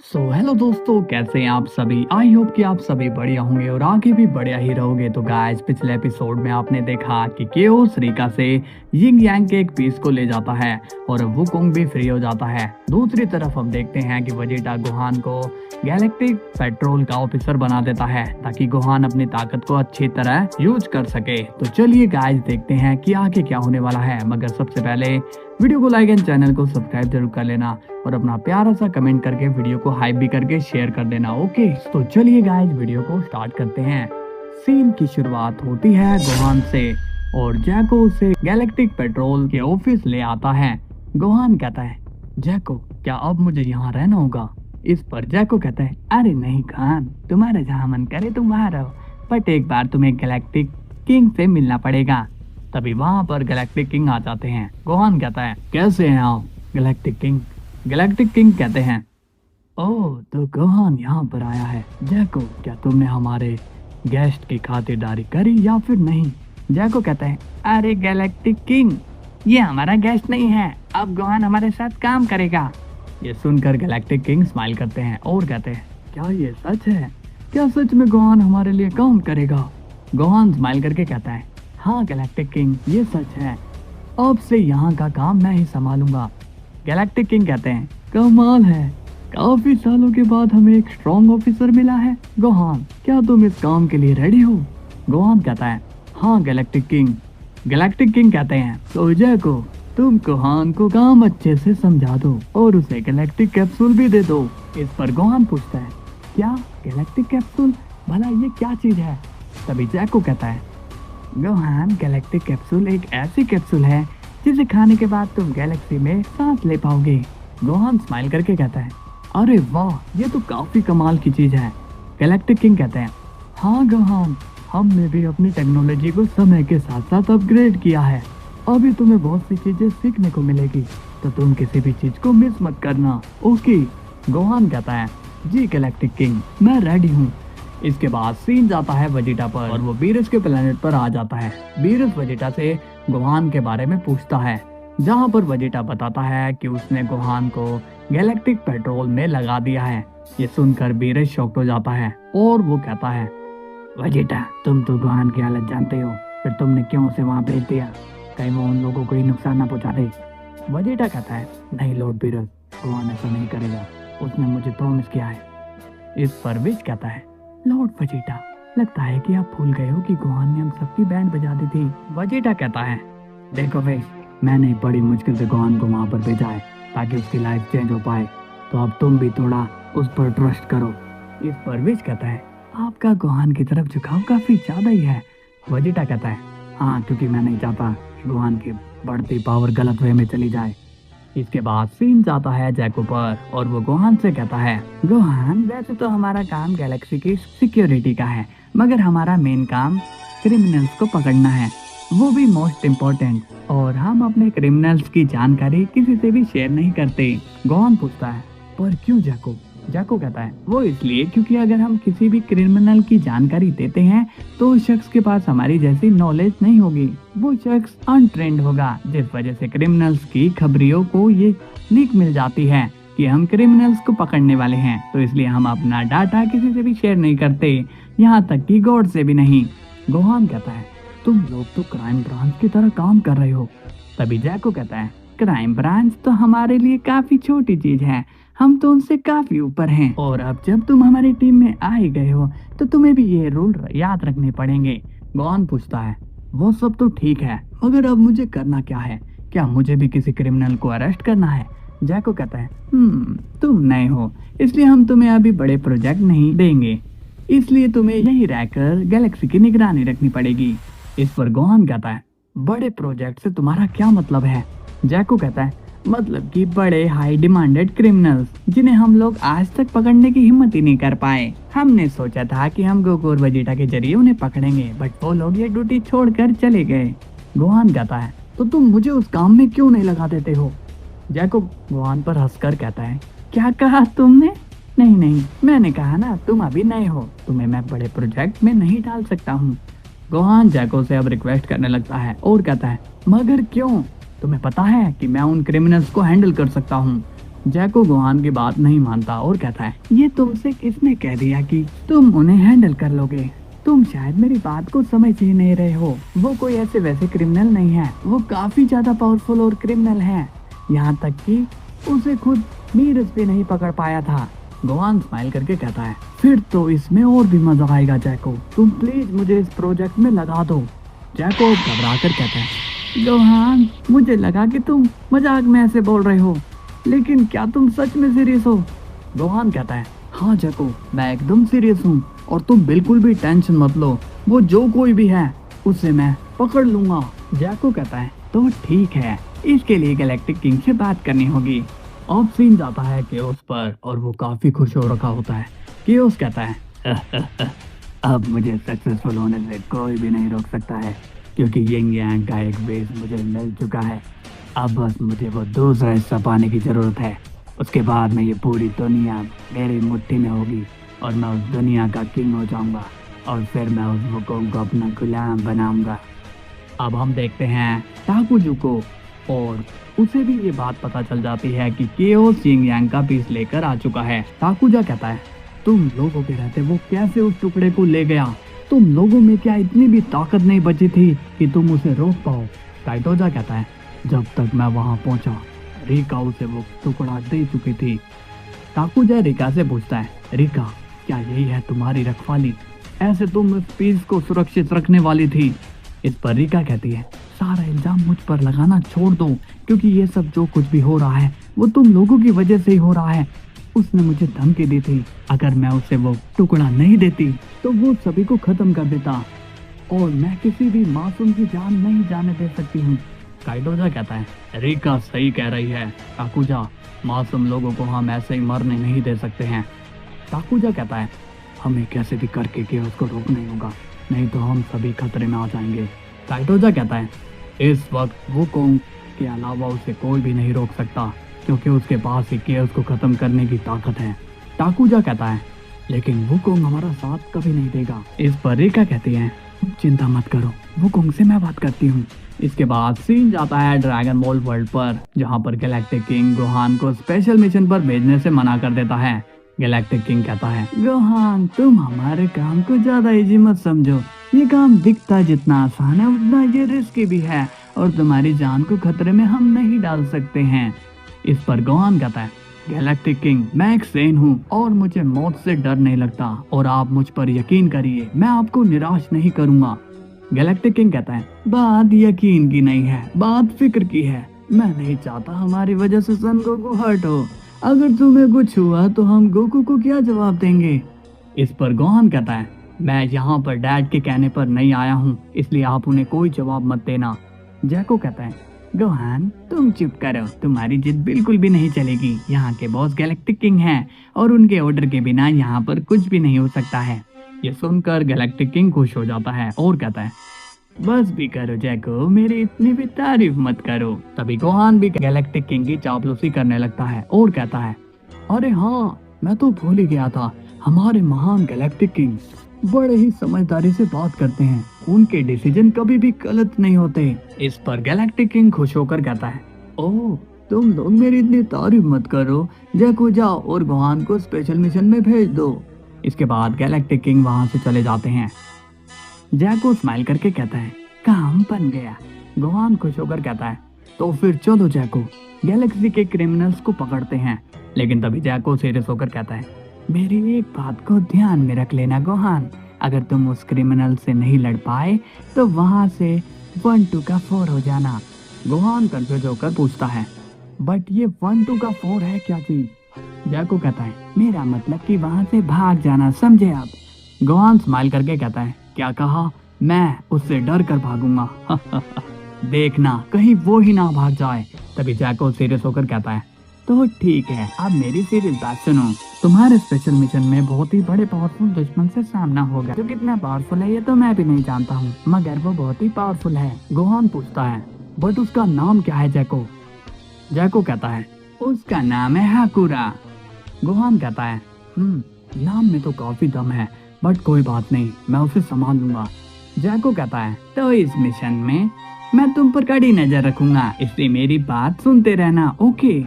Hello दोस्तों, कैसे हैं आप सभी। आई होप कि आप सभी बढ़िया होंगे और आगे भी बढ़िया ही रहोगे। तो गाइस, पिछले एपिसोड में आपने देखा कि केओस रीका से यिंग यांग के एक पीस को ले जाता है और वुकोंग भी फ्री हो जाता है। दूसरी तरफ हम देखते हैं कि वेजिटा गोहान को गैलेक्टिक पेट्रोल का ऑफिसर बना देता है ताकि गोहान अपनी ताकत को अच्छी तरह यूज कर सके। तो चलिए गाइस, देखते हैं कि आगे क्या होने वाला है। मगर सबसे पहले वीडियो को लाइक एंड चैनल को सब्सक्राइब जरूर कर लेना और अपना प्यारा सा कमेंट करके वीडियो को हाइप भी करके शेयर कर देना। ओके, तो चलिए गाइस, वीडियो को स्टार्ट करते हैं। सीन की शुरुआत होती है गोहान से और जैको उसे गैलेक्टिक पेट्रोल के ऑफिस ले आता है। गोहान कहता है, जैको क्या अब मुझे यहाँ रहना होगा? इस पर जैको कहता है, अरे नहीं खान, तुम्हारा जहाँ मन करे तुम वहाँ रहो, बट एक बार तुम्हें गैलेक्टिक किंग से मिलना पड़ेगा। तभी वहाँ पर गैलेक्टिक किंग आ जाते हैं। गोहान कहता है, कैसे हैं आप गैलेक्टिक किंग? गैलेक्टिक किंग कहते हैं, ओह तो गोहान यहाँ पर आया है। जैको, क्या तुमने हमारे गेस्ट की खातिरदारी करी या फिर नहीं? जैको कहता है, अरे गैलेक्टिक किंग, ये हमारा गेस्ट नहीं है, अब गोहान हमारे साथ काम करेगा। ये सुनकर गैलेक्टिक किंग स्माइल करते हैं और कहते हैं, क्या ये सच है? क्या सच में गोहान हमारे लिए काम करेगा? गोहान स्माइल करके कहता है, हाँ गैलेक्टिक किंग, ये सच है, अब से यहाँ का काम मैं ही संभालूंगा। गैलेक्टिक किंग कहते हैं, कमाल है, काफी सालों के बाद हमें एक स्ट्रॉन्ग ऑफिसर मिला है। गोहान, क्या तुम इस काम के लिए रेडी हो? गोहान कहता है, हाँ गैलेक्टिक किंग। गैलेक्टिक किंग कहते हैं, तो जैको, तुम गोहान को काम अच्छे से समझा दो और उसे गैलेक्टिक कैप्सूल भी दे दो। इस पर गोहान पूछता है, क्या गैलेक्टिक कैप्सूल? भला ये क्या चीज है? तभी जैको कहता है, गोहान, गैलेक्टिक कैप्सूल एक ऐसी कैप्सूल है जिसे खाने के बाद तुम गैलेक्सी में सांस ले पाओगे। गोहान स्माइल करके कहता है, अरे वाह, ये तो काफी कमाल की चीज है। गैलेक्टिक किंग कहते हैं, हाँ गोहान, हमने भी अपनी टेक्नोलॉजी को समय के साथ साथ अपग्रेड किया है। अभी तुम्हें बहुत सी चीजें सीखने को मिलेगी, तो तुम किसी भी चीज को मिस मत करना। ओके। गोहान कहता है, जी गैलेक्टिक किंग, मैं रेडी हूँ। इसके बाद सीन जाता है वेजिटा पर और वो बीरस के प्लेनेट पर आ जाता है। बीरस वेजिटा से गोहान के बारे में पूछता है, जहाँ पर वेजिटा बताता है कि उसने गोहान को गैलेक्टिक पेट्रोल में लगा दिया है। ये सुनकर बीरस शॉक्ड हो जाता है और वो कहता है, वेजिटा, तुम तो गोहान की हालत जानते हो, फिर तुमने क्यों उसे वहाँ भेज दिया? कहीं वो उन लोगों को ही नुकसान ना पहुँचा दे। वेजिटा कहता है, नहीं लॉर्ड बीरस, गोहान ऐसा नहीं करेगा, उसने मुझे प्रॉमिस किया है। इस पर विश कहता है, लॉर्ड वेजिटा, लगता है कि आप भूल गए हो कि गोहान ने हम सबकी बैंड बजा दी थी। वेजिटा कहता है, देखो विश, मैंने बड़ी मुश्किल से गोहान को वहाँ पर भेजा है ताकि उसकी लाइफ चेंज हो पाए, तो अब तुम भी थोड़ा उस पर ट्रस्ट करो। इस पर विश कहता है, आपका गोहान की तरफ झुकाव काफी ज्यादा ही है। वेजिटा कहता है, हाँ, क्योंकि मैं नहीं चाहता कि गोहान की बढ़ती पावर गलत वे में चली जाए। इसके बाद सीन जाता है जैको पर और वो गोहान से कहता है, गोहान, वैसे तो हमारा काम गैलेक्सी की सिक्योरिटी का है, मगर हमारा मेन काम क्रिमिनल्स को पकड़ना है, वो भी मोस्ट इम्पोर्टेंट, और हम अपने क्रिमिनल्स की जानकारी किसी से भी शेयर नहीं करते। गोहान पूछता है, पर क्यों जैको? जैको कहता है, वो इसलिए क्योंकि अगर हम किसी भी क्रिमिनल की जानकारी देते हैं तो उस शख्स के पास हमारी जैसी नॉलेज नहीं होगी, वो शख्स अनट्रेंड होगा, जिस वजह से क्रिमिनल्स की खबरियों को ये लीक मिल जाती है कि हम क्रिमिनल्स को पकड़ने वाले हैं, तो इसलिए हम अपना डाटा किसी से भी शेयर नहीं करते, यहाँ तक कि गॉड से भी नहीं। गोहान कहता है, तुम लोग तो क्राइम ब्रांच की तरह काम कर रहे हो। तभी जैको कहता है, क्राइम ब्रांच तो हमारे लिए काफी छोटी चीज है, हम तो उनसे काफी ऊपर हैं, और अब जब तुम हमारी टीम में आ ही गए हो तो तुम्हें भी ये रूल याद रखने पड़ेंगे। गोहान पूछता है, वो सब तो ठीक है, मगर अब मुझे करना क्या है? क्या मुझे भी किसी क्रिमिनल को अरेस्ट करना है? जैको कहता है, तुम नए हो, इसलिए हम तुम्हें अभी बड़े प्रोजेक्ट नहीं देंगे, इसलिए तुम्हें यही रहकर गैलेक्सी की निगरानी रखनी पड़ेगी। इस पर गोहान कहता है, बड़े प्रोजेक्ट से तुम्हारा क्या मतलब है? जैको कहता है, मतलब कि बड़े हाई डिमांडेड क्रिमिनल्स जिन्हें हम लोग आज तक पकड़ने की हिम्मत ही नहीं कर पाए। हमने सोचा था कि हम गोकू और वेजिटा के जरिए उन्हें पकड़ेंगे, बट वो लोग ये ड्यूटी छोड़कर चले गए। गोहान कहता है, तो तुम मुझे उस काम में क्यों नहीं लगा देते हो? जैको गोहान पर हंसकर कहता है, क्या कहा तुमने? नहीं नहीं, मैंने कहा ना, तुम अभी नए हो, तुम्हें मैं बड़े प्रोजेक्ट में नहीं डाल सकता हूँ। गोहान जैको से अब रिक्वेस्ट करने लगता है और कहता है, मगर क्यों? तुम्हें पता है कि मैं उन क्रिमिनल्स को हैंडल कर सकता हूँ। जैको गोहान की बात नहीं मानता और कहता है, ये तुमसे किसने कह दिया कि तुम उन्हें हैंडल कर लोगे? तुम शायद मेरी बात को समझ ही नहीं रहे हो। वो कोई ऐसे वैसे क्रिमिनल नहीं है, वो काफी ज्यादा पावरफुल और क्रिमिनल है। यहाँ तक कि उसे खुद नीरज भी नहीं पकड़ पाया था। गोहान स्माइल करके कहता है, फिर तो इसमें और भी मजा आएगा जैको, तुम प्लीज मुझे इस प्रोजेक्ट में लगा दो। जैको घबरा कर कहता है, गोहान मुझे लगा कि तुम मजाक में ऐसे बोल रहे हो, लेकिन क्या तुम सच में सीरियस हो? गोहान कहता है, हाँ जैको, मैं एकदम सीरियस हूँ और तुम बिल्कुल भी टेंशन मत लो, वो जो कोई भी है उसे मैं पकड़ लूंगा। जैको कहता है, तो ठीक है, इसके लिए गैलेक्टिक किंग से बात करनी होगी। अब सीन जाता है केओस पर और वो काफी खुश हो रखा होता है। केओस कहता है, अब मुझे सक्सेसफुल होने से कोई भी नहीं रोक सकता है, क्योंकि यिंग यांग का एक बेस मुझे मिल चुका है। अब बस मुझे वो दूसरा हिस्सा पाने की जरूरत है। उसके बाद में ये पूरी दुनिया मेरी मुट्ठी में होगी और मैं उस दुनिया का किंग हो जाऊंगा और फिर मैं उस वुकोंग को अपना गुलाम बनाऊंगा। अब हम देखते हैं टाकुजू को और उसे भी ये बात पता चल जाती है कि केओस यिंग यांग का पीस लेकर आ चुका है। टाकुजा कहता है, तुम लोगों के रहते वो कैसे उस टुकड़े को ले गया? तुम लोगों में क्या इतनी भी ताकत नहीं बची थी कि तुम उसे रोक पाओ? काइटोजा कहता है, जब तक मैं वहां पहुंचा रिका उसे वो टुकड़ा दे चुकी थी। टाकुजा रिका से पूछता है, रिका क्या यही है तुम्हारी रखवाली? ऐसे तुम इस पीस को सुरक्षित रखने वाली थी। इस पर रिका कहती है, सारा इल्जाम मुझ पर लगाना छोड़ दो, क्योंकि ये सब जो कुछ भी हो रहा है वो तुम लोगों की वजह से ही हो रहा है। उसने मुझे धमकी दी थी, अगर मैं उसे वो टुकड़ा नहीं देती तो वो सभी को खत्म कर देता और मैं किसी भी मासूम की जान नहीं जाने दे सकती हूँ। काइटोजा कहता है, रिका सही कह रही है टाकुजा, मासूम लोगों को हम ऐसे ही मरने नहीं दे सकते हैं। टाकुजा कहता है, हमें कैसे भी करके केओस को रोकना ही होगा, नहीं तो हम सभी खतरे में आ जाएंगे। काइटोजा कहता है, इस वक्त वुकोंग के अलावा उसे कोई भी नहीं रोक सकता, क्योंकि उसके पास ही केओस को खत्म करने की ताकत है। टाकुजा कहता है, लेकिन वुकोंग हमारा साथ कभी नहीं देगा। इस पर रिका कहती है, चिंता मत करो, वुकोंग से मैं बात करती हूँ। इसके बाद सीन जाता है ड्रैगन बॉल वर्ल्ड पर, जहाँ पर गैलेक्टिक किंग गोहान को स्पेशल मिशन पर भेजने से मना कर देता है। गैलेक्टिक किंग कहता है, गोहान तुम हमारे काम को ज्यादा इजी मत समझो, ये काम दिखता जितना आसान है उतना ये रिस्की भी है और तुम्हारी जान को खतरे में हम नहीं डाल सकते हैं। इस पर गोहान कहता है, गैलेक्टिक किंग मैं एक सेन हूँ और मुझे मौत से डर नहीं लगता और आप मुझ पर यकीन करिए, मैं आपको निराश नहीं करूँगा। गैलेक्टिक किंग कहता है, बात यकीन की नहीं है, बात फिक्र की है। मैं नहीं चाहता हमारी वजह से सन गोकू हर्ट हो। अगर तुम्हें कुछ हुआ तो हम गोकू को क्या जवाब देंगे? इस पर गोहान कहता है, मैं यहाँ पर डैड के कहने पर नहीं आया हूँ, इसलिए आप उन्हें कोई जवाब मत देना। जैको कहता है, गोहान तुम चुप करो, तुम्हारी जिद बिल्कुल भी नहीं चलेगी। यहाँ के बॉस गैलेक्टिक किंग हैं और उनके ऑर्डर के बिना यहाँ पर कुछ भी नहीं हो सकता है। ये सुनकर गैलेक्टिक किंग खुश हो जाता है और कहता है, बस भी करो जैको, मेरी इतनी भी तारीफ मत करो। तभी गोहान भी गैलेक्टिक किंग की चापलूसी करने लगता है और कहता है, अरे हाँ मैं तो भूल ही गया था, हमारे महान गैलेक्टिक किंग बड़े ही समझदारी से बात करते हैं, उनके डिसीजन कभी भी गलत नहीं होते। इस पर गैलेक्टिक किंग खुश होकर कहता है, ओह तुम लोग मेरी इतनी तारीफ मत करो, जैको जाओ और गोहान को स्पेशल मिशन में भेज दो। इसके बाद गैलेक्टिक किंग वहां से चले जाते हैं। जैको स्माइल करके कहता है, काम बन गया। गोहान खुश होकर कहता है, तो फिर चलो जैको, गैलेक्सी के क्रिमिनल्स को पकड़ते हैं। लेकिन तभी जैको सीरियस होकर कहता है, मेरी एक बात को ध्यान में रख लेना गोहान, अगर तुम उस क्रिमिनल से नहीं लड़ पाए तो वहां से 1-2 का 4 हो जाना। गोहान कंफ्यूज होकर पूछता है, बट ये 1-2 का 4 है क्या चीज? जैको कहता है, मेरा मतलब कि वहां से भाग जाना, समझे आप? गोहान स्माइल करके कहता है, क्या कहा? मैं उससे डर कर भागूंगा। देखना कहीं वो ही ना भाग जाए। तभी जैको सीरियस होकर कहता है, तो ठीक है, अब मेरी सीरियस बात सुनो, तुम्हारे स्पेशल मिशन में बहुत ही बड़े पावरफुल दुश्मन से सामना होगा। जो कितना पावरफुल है ये तो मैं भी नहीं जानता हूँ, मगर वो बहुत ही पावरफुल है। गोहान पूछता है, बट उसका नाम क्या है जैको? जैको कहता है, उसका नाम है हाकुरा। गोहान कहता है, नाम में तो काफी दम है, बट कोई बात नहीं, मैं उसे संभाल लूंगा। जैको कहता है, तो इस मिशन में मैं तुम पर कड़ी नजर रखूंगा, इसलिए मेरी बात सुनते रहना, ओके?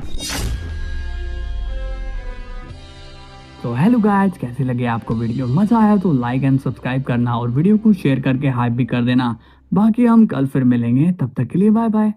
तो हेलो गाइस, कैसे लगे आपको वीडियो? मजा आया तो लाइक एंड सब्सक्राइब करना और वीडियो को शेयर करके हाइप भी कर देना। बाकी हम कल फिर मिलेंगे, तब तक के लिए बाय बाय।